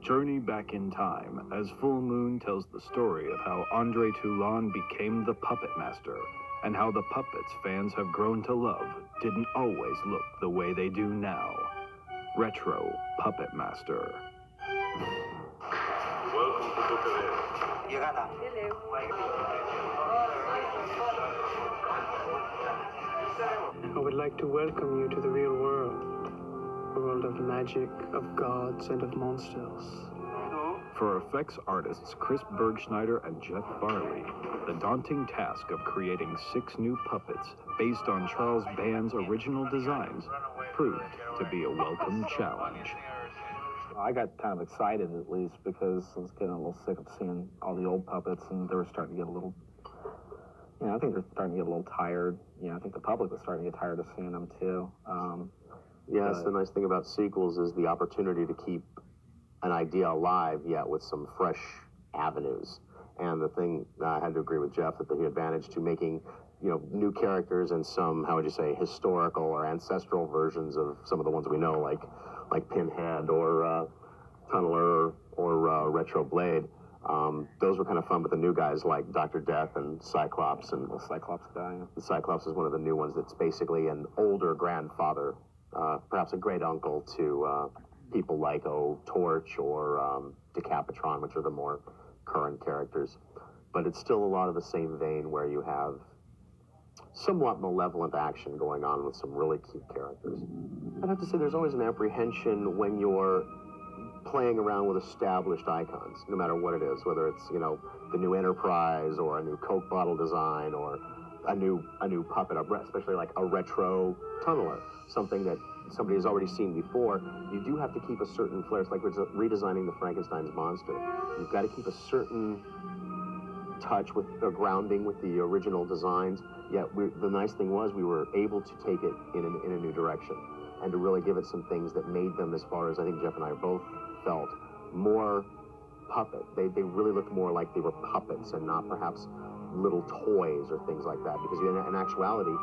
Journey back in time as Full Moon tells the story of how Andre Toulon became the puppet master and how the puppets fans have grown to love didn't always look the way they do now. Retro Puppet Master. Welcome to Bucharest. Llegada. I would like to welcome you to the real world. A world of magic, of gods, and of monsters. For effects artists Chris Bergschneider and Jeff Farley, the daunting task of creating 6 new puppets based on Charles Band's original designs proved to be a welcome challenge. I got kind of excited, at least, because I was getting a little sick of seeing all the old puppets, and they were starting to get a little, I think they're starting to get a little tired. I think the public was starting to get tired of seeing them, too. Yes, the nice thing about sequels is the opportunity to keep an idea alive, yet with some fresh avenues. And the thing, I had to agree with Jeff, that the advantage to making, new characters and some, how would you say, historical or ancestral versions of some of the ones we know, like Pinhead or Tunneler or Retro Blade. Those were kind of fun, but the new guys like Dr. Death and Cyclops, and the Cyclops guy. The Cyclops is one of the new ones that's basically an older grandfather, perhaps a great uncle to people like Torch or Decapitron, which are the more current characters. But it's still a lot of the same vein where you have somewhat malevolent action going on with some really cute characters. I'd have to say there's always an apprehension when you're playing around with established icons, no matter what it is, whether it's, the new Enterprise or a new Coke bottle design or a new puppet, especially like a retro tunneler, something that somebody has already seen before. You do have to keep a certain flair. It's like redesigning the Frankenstein's monster. You've got to keep a certain touch with the grounding with the original designs, yet the nice thing was we were able to take it in a new direction and to really give it some things that made them, as far as I think Jeff and I both felt, more puppet. They really looked more like they were puppets and not perhaps little toys or things like that, because in actuality,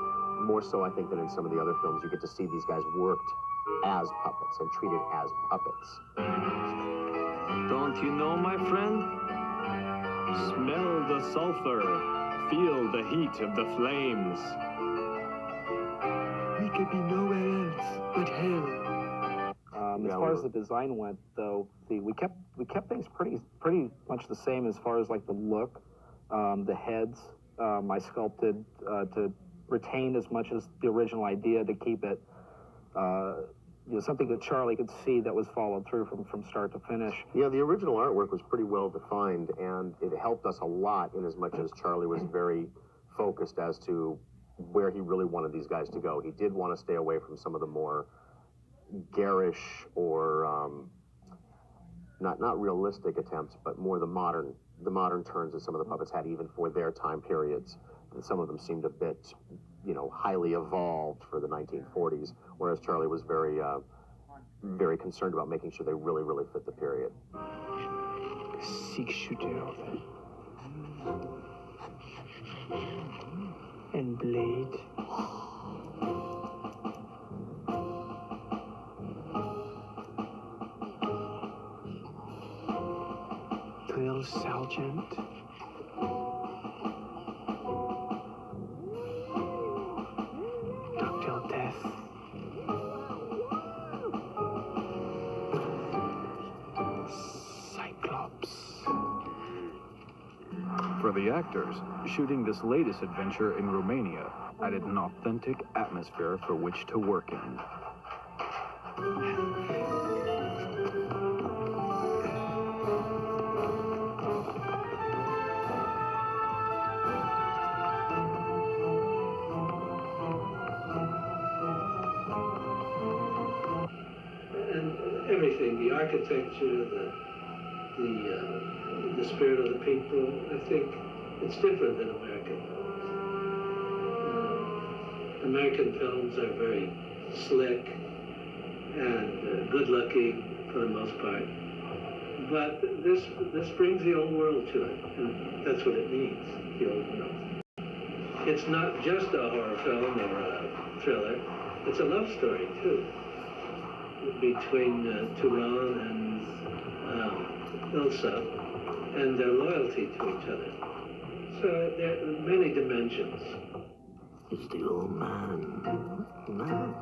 more so I think than in some of the other films, you get to see these guys worked as puppets and treated as puppets. Don't you know, my friend? Smell the sulfur. Feel the heat of the flames. We could be nowhere else but hell. As far as the design went, though, we kept things pretty much the same as far as like the look, the heads. I sculpted to retain as much as the original idea to keep it, something that Charlie could see that was followed through from start to finish. Yeah, the original artwork was pretty well defined, and it helped us a lot in as much as Charlie was very focused as to where he really wanted these guys to go. He did want to stay away from some of the more garish or not realistic attempts, but more the modern turns that some of the puppets had, even for their time periods. And some of them seemed a bit, highly evolved for the 1940s, whereas Charlie was very, very concerned about making sure they really, really fit the period. Six-shooter and Blade. Drill Sergeant. Dr. Death. Cyclops. For the actors, shooting this latest adventure in Romania added an authentic atmosphere for which to work in. Everything, the architecture, the spirit of the people, I think it's different than American films. American films are very slick and good-looking for the most part, but this brings the old world to it, and that's what it needs, the old world. It's not just a horror film or a thriller; it's a love story too, between Toulon and Ilsa and their loyalty to each other. So there are many dimensions. Is the old man mad?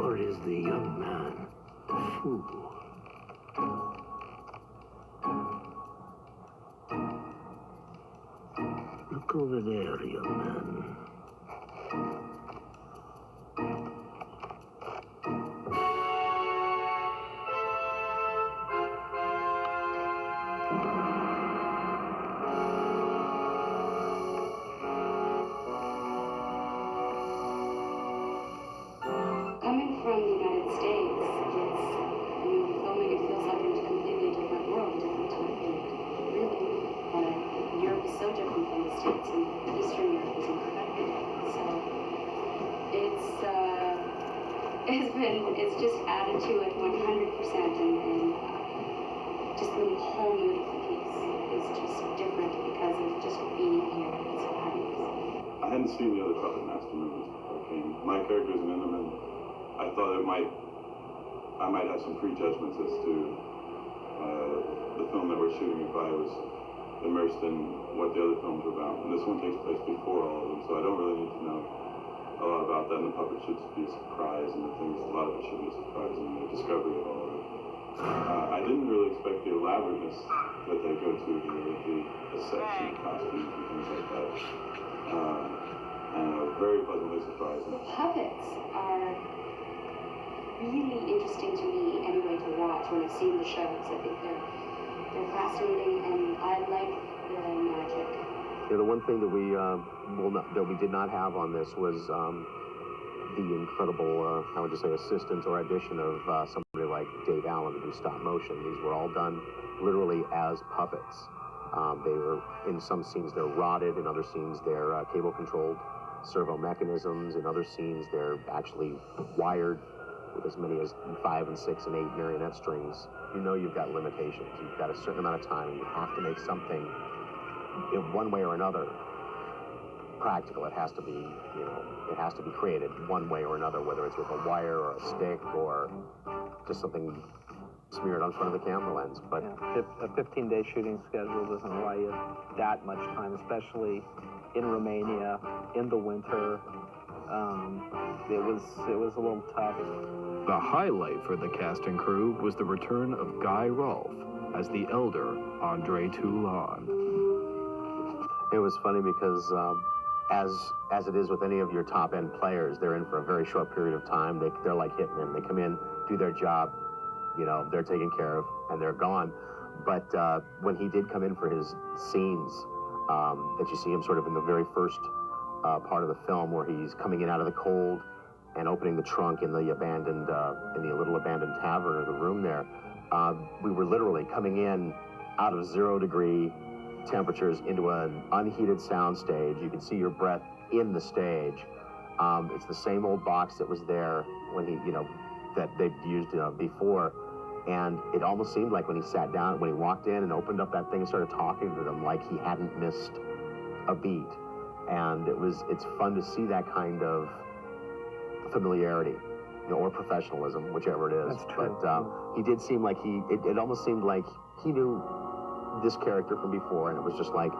Or is the young man the fool? Look over there, young man. Coming from the United States, filming it feels like a completely different world, different time period, really. Europe is so different from the States, and Eastern Europe is incredibly different. So it's just added to it 100%, and just the whole mood of the piece is just different because of just being here. It's fabulous. I hadn't seen the other Puppet Master movies before I came. My character's in them, and I thought I might have some prejudgments as to the film that we're shooting if I was immersed in what the other films are about. And this one takes place before all of them, so I don't really need to know a lot about that. And the puppet should be a surprise, and a lot of it should be a surprise in the discovery of all of it. I didn't really expect the elaborateness that they go to here with the sets and the costumes and things like that. And I was very pleasantly surprised. The puppets are really interesting to me anyway to watch when I've seen the shows. I think they're fascinating, and I like the magic. Yeah, the one thing that we did not have on this was the incredible, how would you say, assistance or addition of somebody like Dave Allen to do stop motion. These were all done literally as puppets. They were, in some scenes, they're rotted. In other scenes, they're cable-controlled servo mechanisms. In other scenes, they're actually wired with as many as 5 and 6 and 8 marionette strings. You know you've got limitations. You've got a certain amount of time. You have to make something, in one way or another, practical. It has to be, it has to be created one way or another, whether it's with a wire or a stick or just something smeared on front of the camera lens. But a 15-day shooting schedule doesn't allow you that much time, especially in Romania in the winter. It was a little tough. The highlight for the cast and crew was the return of Guy Rolfe as the elder Andre Toulon. It was funny because as it is with any of your top-end players, they're in for a very short period of time. They're like hitmen. They come in, do their job, they're taken care of, and they're gone. But when he did come in for his scenes, that you see him sort of in the very first part of the film, where he's coming in out of the cold and opening the trunk in the little abandoned tavern or the room there, we were literally coming in out of 0-degree temperatures into an unheated sound stage. You can see your breath in the stage. It's the same old box that was there when he, that they'd used before. And it almost seemed like when he sat down, when he walked in and opened up that thing and started talking to them, like he hadn't missed a beat. And it's fun to see that kind of familiarity, or professionalism, whichever it is. That's true. But he did seem like it almost seemed like he knew this character from before, and it was just like,